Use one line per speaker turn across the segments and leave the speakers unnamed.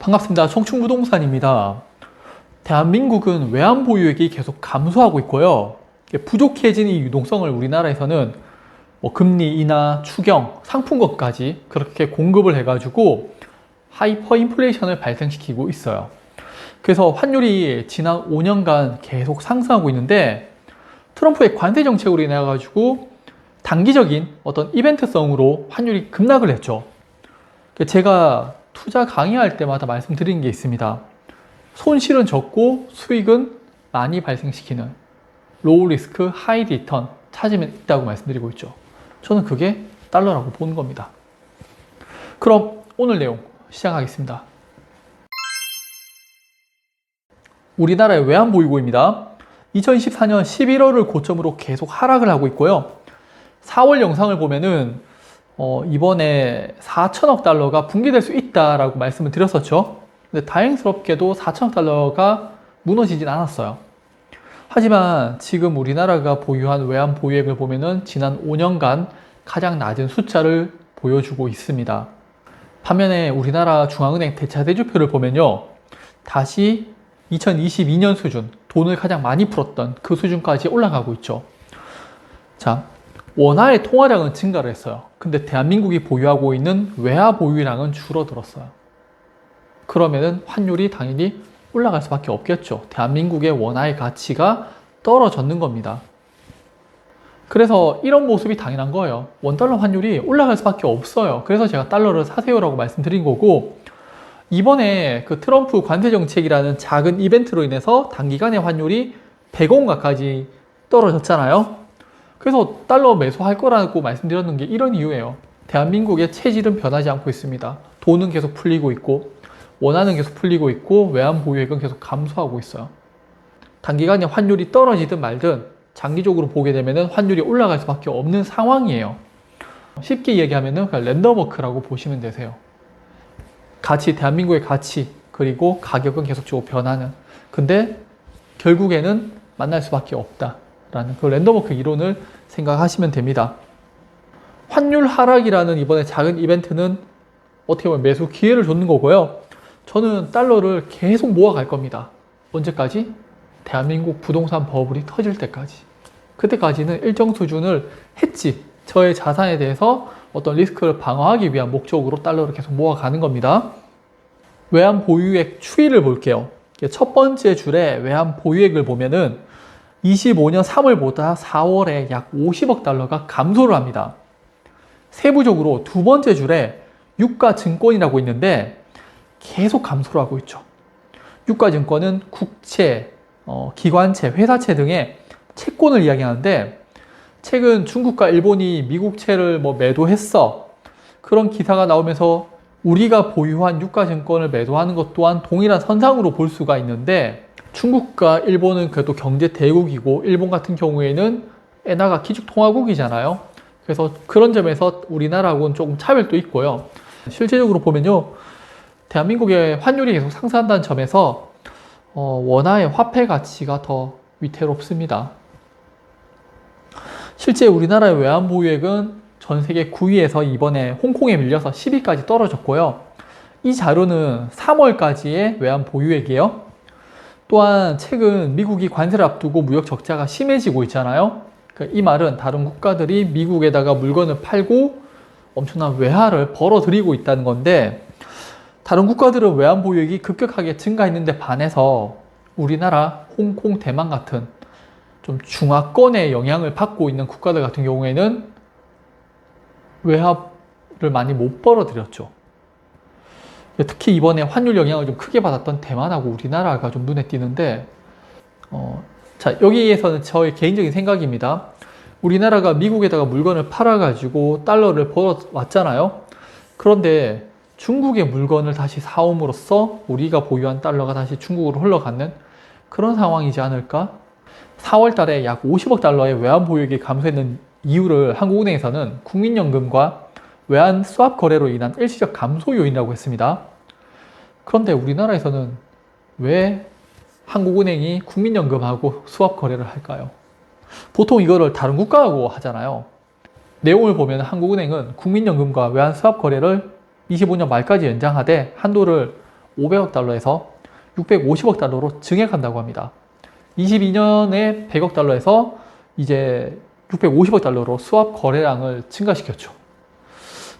반갑습니다. 청춘부동산입니다. 대한민국은 외환 보유액이 계속 감소하고 있고요. 부족해진 이 유동성을 우리나라에서는 금리 인하, 추경, 상품권까지 그렇게 공급을 해가지고 하이퍼 인플레이션을 발생시키고 있어요. 그래서 환율이 지난 5년간 계속 상승하고 있는데 트럼프의 관세 정책으로 인해 가지고 단기적인 어떤 이벤트성으로 환율이 급락을 했죠. 제가 투자 강의할 때마다 말씀드리는 게 있습니다. 손실은 적고 수익은 많이 발생시키는 로우 리스크 하이 리턴 찾으면 있다고 말씀드리고 있죠. 저는 그게 달러라고 보는 겁니다. 그럼 오늘 내용 시작하겠습니다. 우리나라의 외환보유고입니다. 2024년 11월을 고점으로 계속 하락을 하고 있고요. 4월 영상을 보면은 이번에 4천억 달러가 붕괴될 수 있다라고 말씀을 드렸었죠. 근데 다행스럽게도 4천억 달러가 무너지진 않았어요. 하지만 지금 우리나라가 보유한 외환 보유액을 보면은 지난 5년간 가장 낮은 숫자를 보여주고 있습니다. 반면에 우리나라 중앙은행 대차대조표를 보면요. 다시 2022년 수준, 돈을 가장 많이 풀었던 그 수준까지 올라가고 있죠. 자, 원화의 통화량은 증가를 했어요. 근데 대한민국이 보유하고 있는 외화 보유량은 줄어들었어요. 그러면은 환율이 당연히 올라갈 수밖에 없겠죠. 대한민국의 원화의 가치가 떨어졌는 겁니다. 그래서 이런 모습이 당연한 거예요. 원달러 환율이 올라갈 수밖에 없어요. 그래서 제가 달러를 사세요라고 말씀드린 거고, 이번에 그 트럼프 관세 정책이라는 작은 이벤트로 인해서 단기간에 환율이 100원가까지 떨어졌잖아요. 그래서 달러 매수할 거라고 말씀드렸는 게 이런 이유예요. 대한민국의 체질은 변하지 않고 있습니다. 돈은 계속 풀리고 있고 원화는 계속 풀리고 있고 외환 보유액은 계속 감소하고 있어요. 단기간에 환율이 떨어지든 말든 장기적으로 보게 되면 환율이 올라갈 수밖에 없는 상황이에요. 쉽게 얘기하면 랜덤워크라고 보시면 되세요. 가치, 대한민국의 가치, 그리고 가격은 계속적으로 변하는. 근데 결국에는 만날 수밖에 없다라는 그 랜덤워크 이론을 생각하시면 됩니다. 환율 하락이라는 이번에 작은 이벤트는 어떻게 보면 매수 기회를 줬는 거고요. 저는 달러를 계속 모아갈 겁니다. 언제까지? 대한민국 부동산 버블이 터질 때까지. 그때까지는 일정 수준을 했지. 저의 자산에 대해서 어떤 리스크를 방어하기 위한 목적으로 달러를 계속 모아가는 겁니다. 외환 보유액 추이를 볼게요. 첫 번째 줄에 외환 보유액을 보면은 25년 3월보다 4월에 약 50억 달러가 감소를 합니다. 세부적으로 두 번째 줄에 유가증권이라고 있는데 계속 감소를 하고 있죠. 유가증권은 국채, 기관채, 회사채 등의 채권을 이야기하는데 최근 중국과 일본이 미국채를 매도했어. 그런 기사가 나오면서 우리가 보유한 유가증권을 매도하는 것 또한 동일한 선상으로 볼 수가 있는데 중국과 일본은 그래도 경제 대국이고 일본 같은 경우에는 엔화가 기축통화국이잖아요. 그래서 그런 점에서 우리나라하고는 조금 차별도 있고요. 실제적으로 보면요. 대한민국의 환율이 계속 상승한다는 점에서 원화의 화폐 가치가 더 위태롭습니다. 실제 우리나라의 외환 보유액은 전 세계 9위에서 이번에 홍콩에 밀려서 10위까지 떨어졌고요. 이 자료는 3월까지의 외환 보유액이에요. 또한 최근 미국이 관세를 앞두고 무역 적자가 심해지고 있잖아요. 이 말은 다른 국가들이 미국에다가 물건을 팔고 엄청난 외화를 벌어들이고 있다는 건데 다른 국가들은 외환 보유액이 급격하게 증가했는데 반해서 우리나라, 홍콩, 대만 같은 좀 중화권의 영향을 받고 있는 국가들 같은 경우에는 외화를 많이 못 벌어들였죠. 특히 이번에 환율 영향을 좀 크게 받았던 대만하고 우리나라가 좀 눈에 띄는데 자, 여기에서는 저의 개인적인 생각입니다. 우리나라가 미국에다가 물건을 팔아가지고 달러를 벌어왔잖아요. 그런데 중국의 물건을 다시 사옴으로써 우리가 보유한 달러가 다시 중국으로 흘러가는 그런 상황이지 않을까? 4월 달에 약 50억 달러의 외환 보유액이 감소했는 이유를 한국은행에서는 국민연금과 외환 스왑 거래로 인한 일시적 감소 요인이라고 했습니다. 그런데 우리나라에서는 왜 한국은행이 국민연금하고 스왑 거래를 할까요? 보통 이거를 다른 국가하고 하잖아요. 내용을 보면 한국은행은 국민연금과 외환 스왑 거래를 25년 말까지 연장하되 한도를 500억 달러에서 650억 달러로 증액한다고 합니다. 22년에 100억 달러에서 이제 650억 달러로 수합 거래량을 증가시켰죠.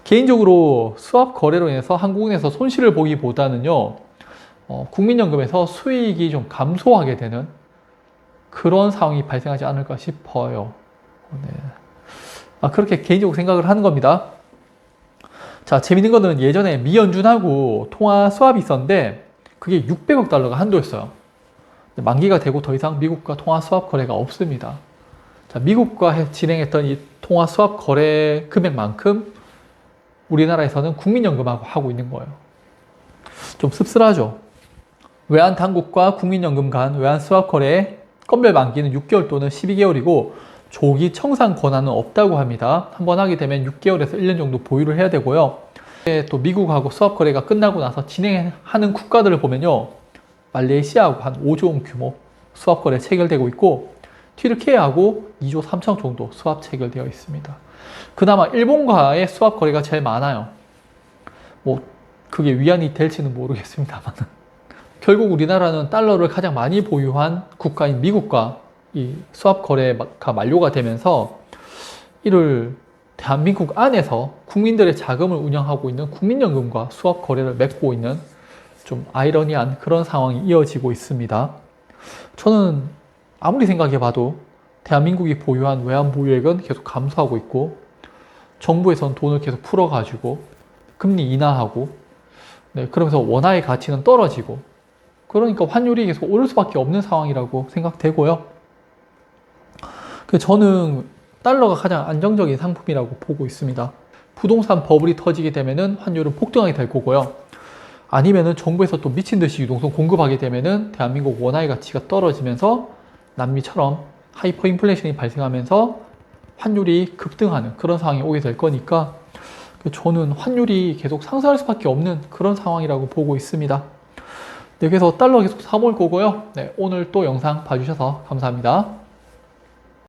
개인적으로 수합 거래로 인해서 한국은행에서 손실을 보기보다는요, 국민연금에서 수익이 좀 감소하게 되는 그런 상황이 발생하지 않을까 싶어요. 네. 그렇게 개인적으로 생각을 하는 겁니다. 자, 재밌는 거는 예전에 미연준하고 통화 수합이 있었는데 그게 600억 달러가 한도였어요. 만기가 되고 더 이상 미국과 통화 수합 거래가 없습니다. 자, 미국과 진행했던 이 통화 수합 거래 금액만큼 우리나라에서는 국민연금하고 하고 있는 거예요. 좀 씁쓸하죠. 외환 당국과 국민연금 간 외환 수합 거래의 건별 만기는 6개월 또는 12개월이고 조기 청산 권한은 없다고 합니다. 한번 하게 되면 6개월에서 1년 정도 보유를 해야 되고요. 또 미국하고 수합 거래가 끝나고 나서 진행하는 국가들을 보면요, 말레이시아하고 한 5조 원 규모 수합 거래 체결되고 있고 튀르키예하고 2조 3천 정도 수합 체결되어 있습니다. 그나마 일본과의 수합 거래가 제일 많아요. 뭐 그게 위안이 될지는 모르겠습니다만 결국 우리나라는 달러를 가장 많이 보유한 국가인 미국과 이 수합 거래가 만료가 되면서 이를 대한민국 안에서 국민들의 자금을 운영하고 있는 국민연금과 수합 거래를 맺고 있는 좀 아이러니한 그런 상황이 이어지고 있습니다. 저는 아무리 생각해 봐도 대한민국이 보유한 외환 보유액은 계속 감소하고 있고 정부에서는 돈을 계속 풀어가지고 금리 인하하고 그러면서 원화의 가치는 떨어지고 그러니까 환율이 계속 오를 수밖에 없는 상황이라고 생각되고요. 저는 달러가 가장 안정적인 상품이라고 보고 있습니다. 부동산 버블이 터지게 되면은 환율은 폭등하게 될 거고요. 아니면은 정부에서 또 미친 듯이 유동성 공급하게 되면은 대한민국 원화의 가치가 떨어지면서 남미처럼 하이퍼 인플레이션이 발생하면서 환율이 급등하는 그런 상황이 오게 될 거니까 저는 환율이 계속 상승할 수밖에 없는 그런 상황이라고 보고 있습니다. 네, 그래서 달러 계속 사모을 거고요. 네, 오늘 또 영상 봐주셔서 감사합니다.